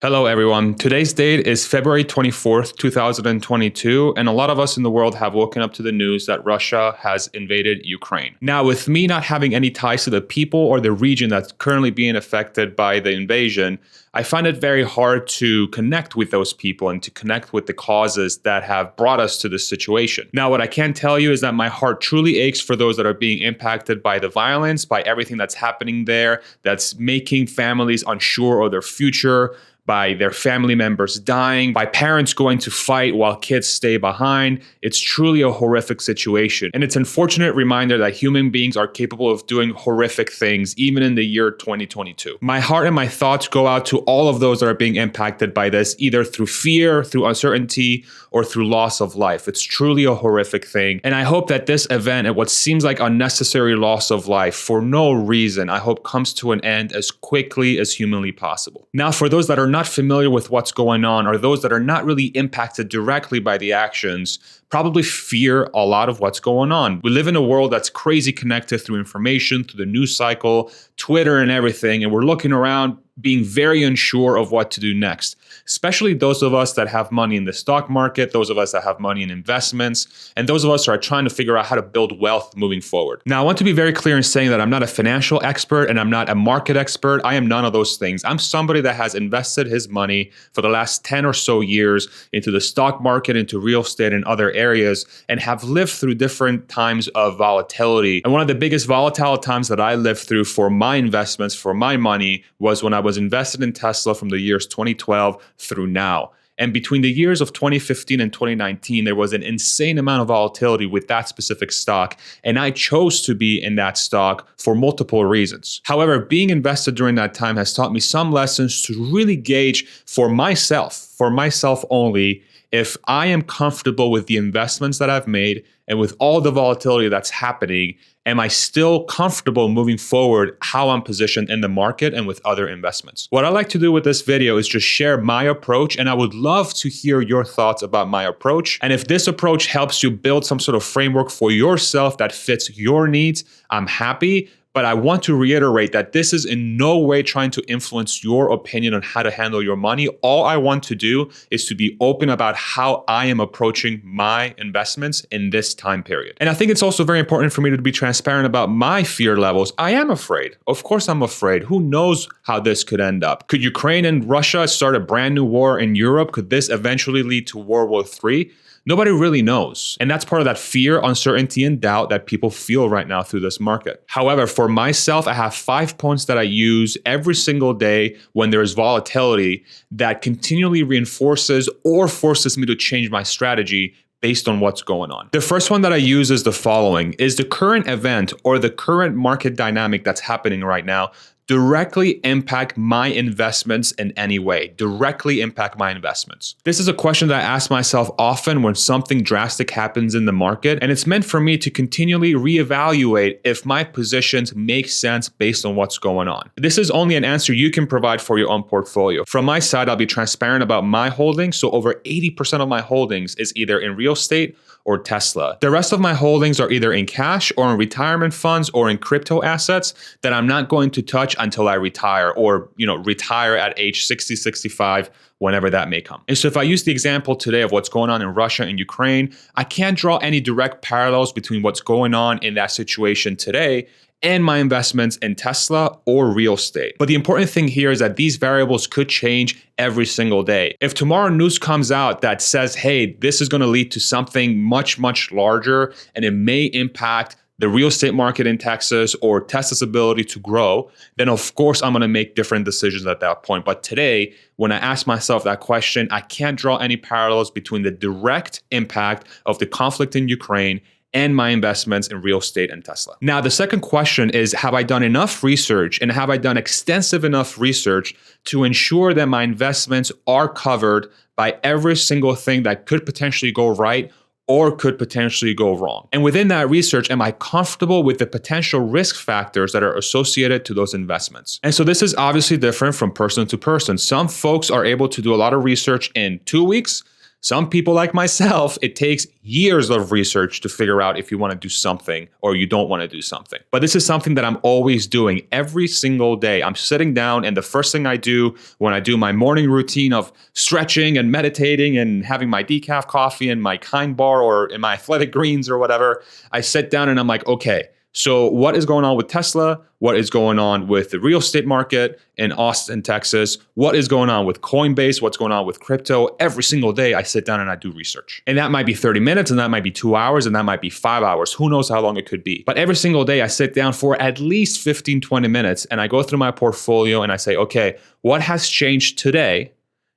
Hello, everyone. Today's date is February 24th, 2022, and a lot of us in the world have woken up to the news that Russia has invaded Ukraine. Now, with me not having any ties to the people or the region that's currently being affected by the invasion, I find it very hard to connect with those people and to connect with the causes that have brought us to this situation. Now, what I can tell you is that my heart truly aches for those that are being impacted by the violence, by everything that's happening there, that's making families unsure of their future, by their family members dying, by parents going to fight while kids stay behind. It's truly a horrific situation. And it's an unfortunate reminder that human beings are capable of doing horrific things, even in the year 2022. My heart and my thoughts go out to all of those that are being impacted by this, either through fear, through uncertainty, or through loss of life. It's truly a horrific thing. And I hope that this event and what seems like unnecessary loss of life for no reason, I hope comes to an end as quickly as humanly possible. Now, for those that are not familiar with what's going on, or those that are not really impacted directly by the actions, probably fear a lot of what's going on. We live in a world that's crazy connected through information, through the news cycle, Twitter and everything, and we're looking around being very unsure of what to do next, especially those of us that have money in the stock market, those of us that have money in investments, and those of us who are trying to figure out how to build wealth moving forward. Now, I want to be very clear in saying that I'm not a financial expert and I'm not a market expert. I am none of those things. I'm somebody that has invested his money for the last 10 or so years into the stock market, into real estate and other areas, and have lived through different times of volatility. And one of the biggest volatile times that I lived through for my investments, for my money, was when I was invested in Tesla from the years 2012 through now. And between the years of 2015 and 2019, there was an insane amount of volatility with that specific stock. And I chose to be in that stock for multiple reasons. However, being invested during that time has taught me some lessons to really gauge for myself only, if I am comfortable with the investments that I've made and with all the volatility that's happening, am I still comfortable moving forward how I'm positioned in the market and with other investments? What I like to do with this video is just share my approach, and I would love to hear your thoughts about my approach. And if this approach helps you build some sort of framework for yourself that fits your needs, I'm happy. But I want to reiterate that this is in no way trying to influence your opinion on how to handle your money. All I want to do is to be open about how I am approaching my investments in this time period. And I think it's also very important for me to be transparent about my fear levels. I am afraid. Of course I'm afraid. Who knows how this could end up? Could Ukraine and Russia start a brand new war in Europe? Could this eventually lead to World War III? Nobody really knows. And that's part of that fear, uncertainty, and doubt that people feel right now through this market. However, for myself, I have 5 points that I use every single day when there is volatility that continually reinforces or forces me to change my strategy based on what's going on. The first one that I use is the following: is the current event or the current market dynamic that's happening right now directly impact my investments in any way? Directly impact my investments? This is a question that I ask myself often when something drastic happens in the market, and it's meant for me to continually reevaluate if my positions make sense based on what's going on. This is only an answer you can provide for your own portfolio. From my side, I'll be transparent about my holdings. So over 80% of my holdings is either in real estate or Tesla. The rest of my holdings are either in cash or in retirement funds or in crypto assets that I'm not going to touch until I retire, or retire at age 60, 65, whenever that may come. And so if I use the example today of what's going on in Russia and Ukraine, I can't draw any direct parallels between what's going on in that situation today and my investments in Tesla or real estate. But the important thing here is that these variables could change every single day. If tomorrow news comes out that says, hey, this is going to lead to something much, much larger, and it may impact the real estate market in Texas or Tesla's ability to grow, then of course I'm going to make different decisions at that point. But today, when I ask myself that question, I can't draw any parallels between the direct impact of the conflict in Ukraine and my investments in real estate and Tesla. Now, the second question is, have I done enough research, and have I done extensive enough research to ensure that my investments are covered by every single thing that could potentially go right or could potentially go wrong? And within that research, am I comfortable with the potential risk factors that are associated to those investments? And so this is obviously different from person to person. Some folks are able to do a lot of research in 2 weeks. Some people like myself, it takes years of research to figure out if you want to do something or you don't want to do something. But this is something that I'm always doing every single day. I'm sitting down and the first thing I do when I do my morning routine of stretching and meditating and having my decaf coffee and my Kind bar or in my athletic greens or whatever, I sit down and I'm like, okay, so what is going on with Tesla? What is going on with the real estate market in Austin, Texas? What is going on with Coinbase? What's going on with crypto? Every single day I sit down and I do research. And that might be 30 minutes and that might be 2 hours and that might be 5 hours. Who knows how long it could be. But every single day I sit down for at least 15, 20 minutes and I go through my portfolio and I say, okay, what has changed today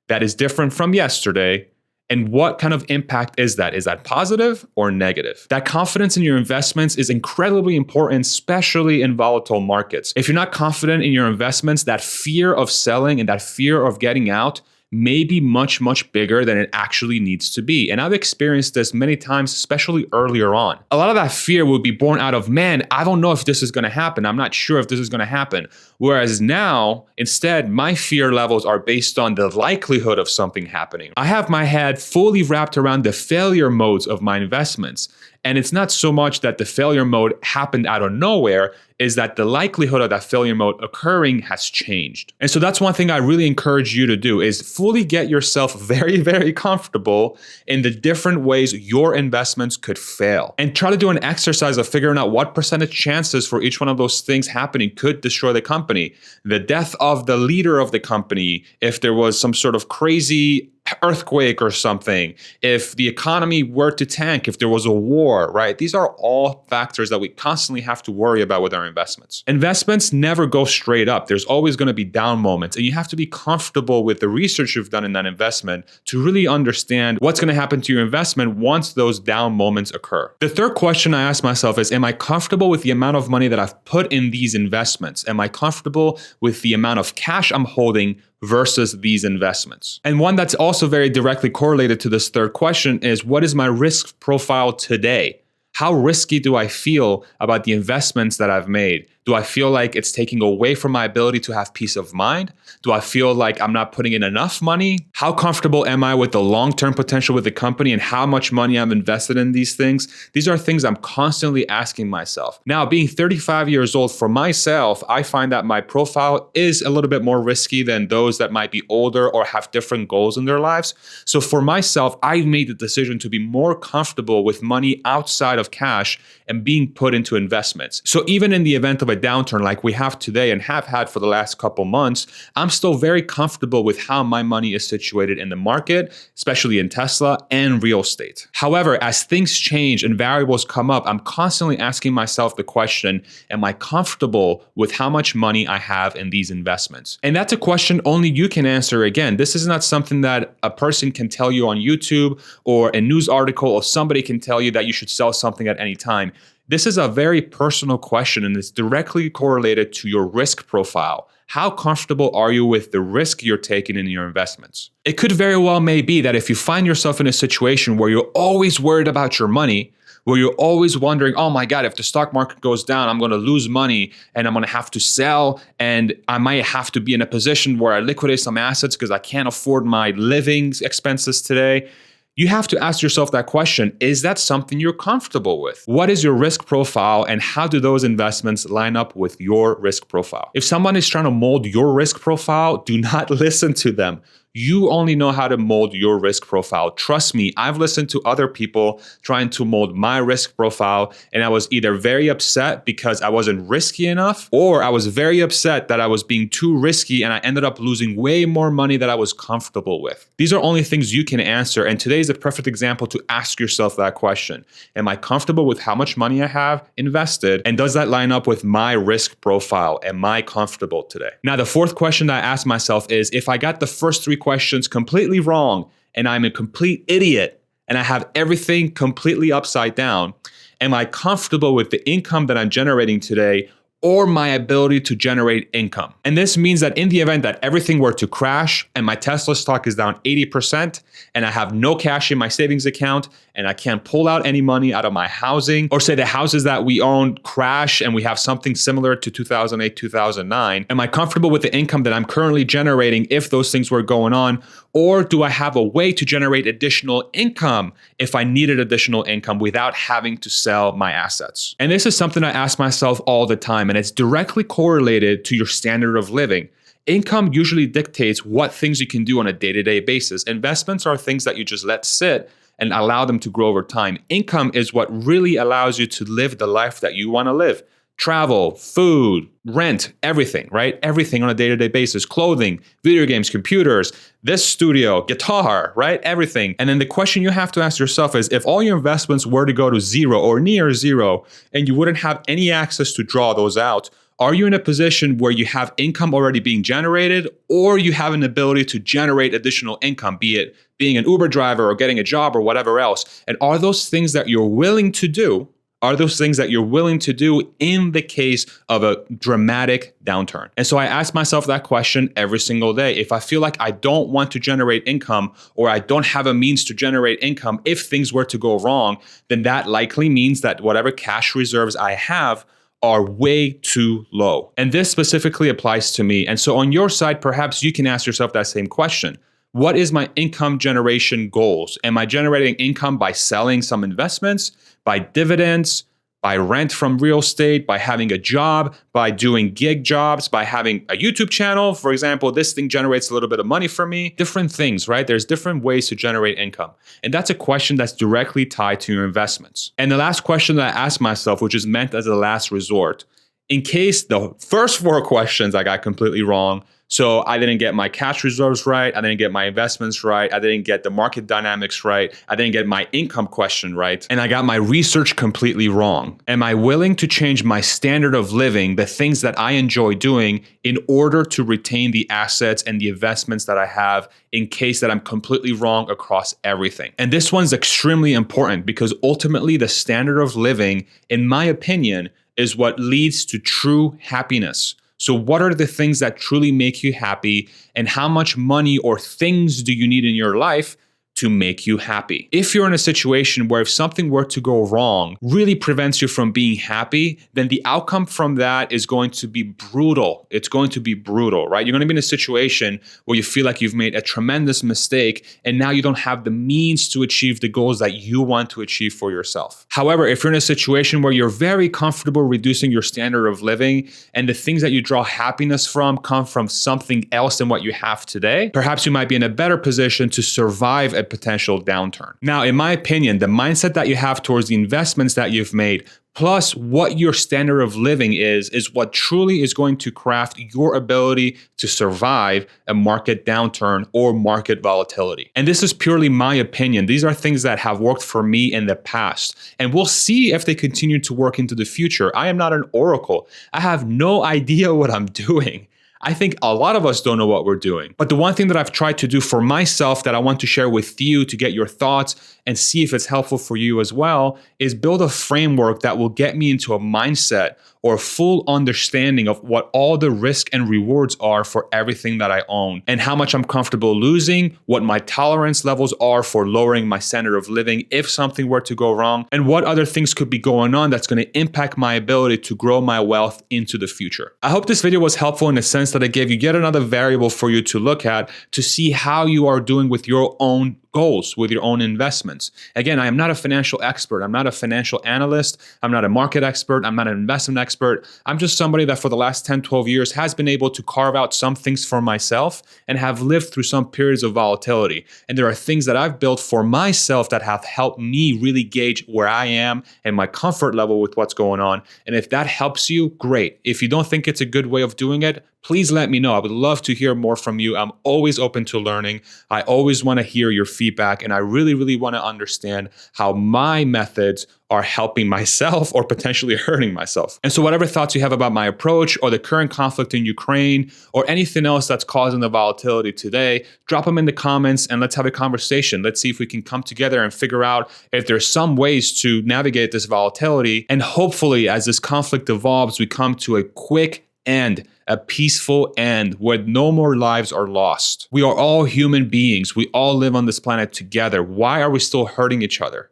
that is different from yesterday? And what kind of impact is that? Is that positive or negative? That confidence in your investments is incredibly important, especially in volatile markets. If you're not confident in your investments, that fear of selling and that fear of getting out may be much, much bigger than it actually needs to be. And I've experienced this many times, especially earlier on. A lot of that fear would be born out of, man, I don't know if this is going to happen. I'm not sure if this is going to happen. Whereas now, instead, my fear levels are based on the likelihood of something happening. I have my head fully wrapped around the failure modes of my investments. And it's not so much that the failure mode happened out of nowhere, is that the likelihood of that failure mode occurring has changed. And so that's one thing I really encourage you to do is fully get yourself very, very comfortable in the different ways your investments could fail. And try to do an exercise of figuring out what percentage chances for each one of those things happening could destroy the company. The death of the leader of the company, if there was some sort of crazy earthquake or something, if the economy were to tank, if there was a war, right? These are all factors that we constantly have to worry about with our investments. Investments never go straight up. There's always going to be down moments, and you have to be comfortable with the research you've done in that investment to really understand what's going to happen to your investment once those down moments occur. The third question I ask myself is, am I comfortable with the amount of money that I've put in these investments? Am I comfortable with the amount of cash I'm holding versus these investments? And one that's also very directly correlated to this third question is, what is my risk profile today? How risky do I feel about the investments that I've made? Do I feel like it's taking away from my ability to have peace of mind? Do I feel like I'm not putting in enough money? How comfortable am I with the long-term potential with the company and how much money I've invested in these things? These are things I'm constantly asking myself. Now, being 35 years old, for myself, I find that my profile is a little bit more risky than those that might be older or have different goals in their lives. So for myself, I've made the decision to be more comfortable with money outside of cash and being put into investments. So even in the event of a downturn like we have today and have had for the last couple months, I'm still very comfortable with how my money is situated in the market, especially in Tesla and real estate. However, as things change and variables come up, I'm constantly asking myself the question, am I comfortable with how much money I have in these investments? And that's a question only you can answer. Again, this is not something that a person can tell you on YouTube or a news article or somebody can tell you that you should sell something at any time. This is a very personal question and it's directly correlated to your risk profile. How comfortable are you with the risk you're taking in your investments? It could very well may be that if you find yourself in a situation where you're always worried about your money, where you're always wondering, oh my God, if the stock market goes down, I'm going to lose money and I'm going to have to sell and I might have to be in a position where I liquidate some assets because I can't afford my living expenses today. You have to ask yourself that question, is that something you're comfortable with? What is your risk profile and how do those investments line up with your risk profile? If someone is trying to mold your risk profile, do not listen to them. You only know how to mold your risk profile. Trust me, I've listened to other people trying to mold my risk profile, and I was either very upset because I wasn't risky enough, or I was very upset that I was being too risky and I ended up losing way more money than I was comfortable with. These are only things you can answer, and today is a perfect example to ask yourself that question. Am I comfortable with how much money I have invested, and does that line up with my risk profile? Am I comfortable today? Now, the fourth question that I ask myself is, if I got the first three questions completely wrong and I'm a complete idiot and I have everything completely upside down, am I comfortable with the income that I'm generating today, or my ability to generate income. And this means that in the event that everything were to crash and my Tesla stock is down 80% and I have no cash in my savings account and I can't pull out any money out of my housing, or say the houses that we own crash and we have something similar to 2008, 2009, am I comfortable with the income that I'm currently generating if those things were going on? Or do I have a way to generate additional income if I needed additional income without having to sell my assets? And this is something I ask myself all the time, and it's directly correlated to your standard of living. Income usually dictates what things you can do on a day-to-day basis. Investments are things that you just let sit and allow them to grow over time. Income is what really allows you to live the life that you want to live. Travel, food, rent, everything, right? Everything on a day-to-day basis. Clothing, video games, computers, this studio, guitar, right? Everything. And then the question you have to ask yourself is, if all your investments were to go to zero or near zero and you wouldn't have any access to draw those out, are you in a position where you have income already being generated, or you have an ability to generate additional income, be it being an Uber driver or getting a job or whatever else? And are those things that you're willing to do? Are those things that you're willing to do in the case of a dramatic downturn? And so I ask myself that question every single day. If I feel like I don't want to generate income, or I don't have a means to generate income if things were to go wrong, then that likely means that whatever cash reserves I have are way too low. And this specifically applies to me. And so on your side, perhaps you can ask yourself that same question. What is my income generation goals? Am I generating income by selling some investments, by dividends, by rent from real estate, by having a job, by doing gig jobs, by having a YouTube channel? For example, this thing generates a little bit of money for me. Different things, right? There's different ways to generate income. And that's a question that's directly tied to your investments. And the last question that I ask myself, which is meant as a last resort, in case the first four questions I got completely wrong, so I didn't get my cash reserves right, I didn't get my investments right, I didn't get the market dynamics right, I didn't get my income question right, and I got my research completely wrong. Am I willing to change my standard of living, the things that I enjoy doing, in order to retain the assets and the investments that I have in case that I'm completely wrong across everything? And this one's extremely important because ultimately the standard of living, in my opinion, is what leads to true happiness. So what are the things that truly make you happy, and how much money or things do you need in your life to make you happy? If you're in a situation where if something were to go wrong really prevents you from being happy, then the outcome from that is going to be brutal. It's going to be brutal, right? You're going to be in a situation where you feel like you've made a tremendous mistake and now you don't have the means to achieve the goals that you want to achieve for yourself. However, if you're in a situation where you're very comfortable reducing your standard of living and the things that you draw happiness from come from something else than what you have today, perhaps you might be in a better position to survive a potential downturn. Now, in my opinion, the mindset that you have towards the investments that you've made, plus what your standard of living is what truly is going to craft your ability to survive a market downturn or market volatility. And this is purely my opinion. These are things that have worked for me in the past, and we'll see if they continue to work into the future. I am not an oracle. I have no idea what I'm doing. I think a lot of us don't know what we're doing. But the one thing that I've tried to do for myself that I want to share with you to get your thoughts and see if it's helpful for you as well is build a framework that will get me into a mindset or a full understanding of what all the risk and rewards are for everything that I own, and how much I'm comfortable losing, what my tolerance levels are for lowering my standard of living if something were to go wrong, and what other things could be going on that's going to impact my ability to grow my wealth into the future. I hope this video was helpful in the sense that it gave you yet another variable for you to look at to see how you are doing with your own goals, with your own investments. Again, I am not a financial expert. I'm not a financial analyst. I'm not a market expert. I'm not an investment expert. I'm just somebody that for the last 10, 12 years has been able to carve out some things for myself and have lived through some periods of volatility. And there are things that I've built for myself that have helped me really gauge where I am and my comfort level with what's going on. And if that helps you, great. If you don't think it's a good way of doing it, please let me know. I would love to hear more from you. I'm always open to learning. I always want to hear your feedback feedback, and I really, really want to understand how my methods are helping myself or potentially hurting myself. And so whatever thoughts you have about my approach or the current conflict in Ukraine or anything else that's causing the volatility today, drop them in the comments and let's have a conversation. Let's see if we can come together and figure out if there's some ways to navigate this volatility. And hopefully as this conflict evolves, we come to a quick end, a peaceful end where no more lives are lost. We are all human beings. We all live on this planet together. Why are we still hurting each other?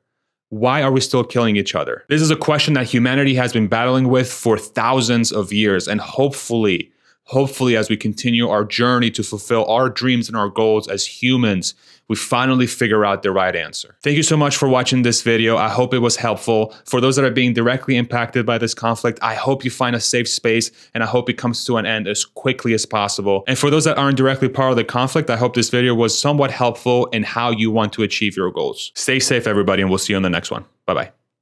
Why are we still killing each other? This is a question that humanity has been battling with for thousands of years. And hopefully, as we continue our journey to fulfill our dreams and our goals as humans, we finally figure out the right answer. Thank you so much for watching this video. I hope it was helpful. For those that are being directly impacted by this conflict, I hope you find a safe space and I hope it comes to an end as quickly as possible. And for those that aren't directly part of the conflict, I hope this video was somewhat helpful in how you want to achieve your goals. Stay safe, everybody, and we'll see you on the next one. Bye-bye.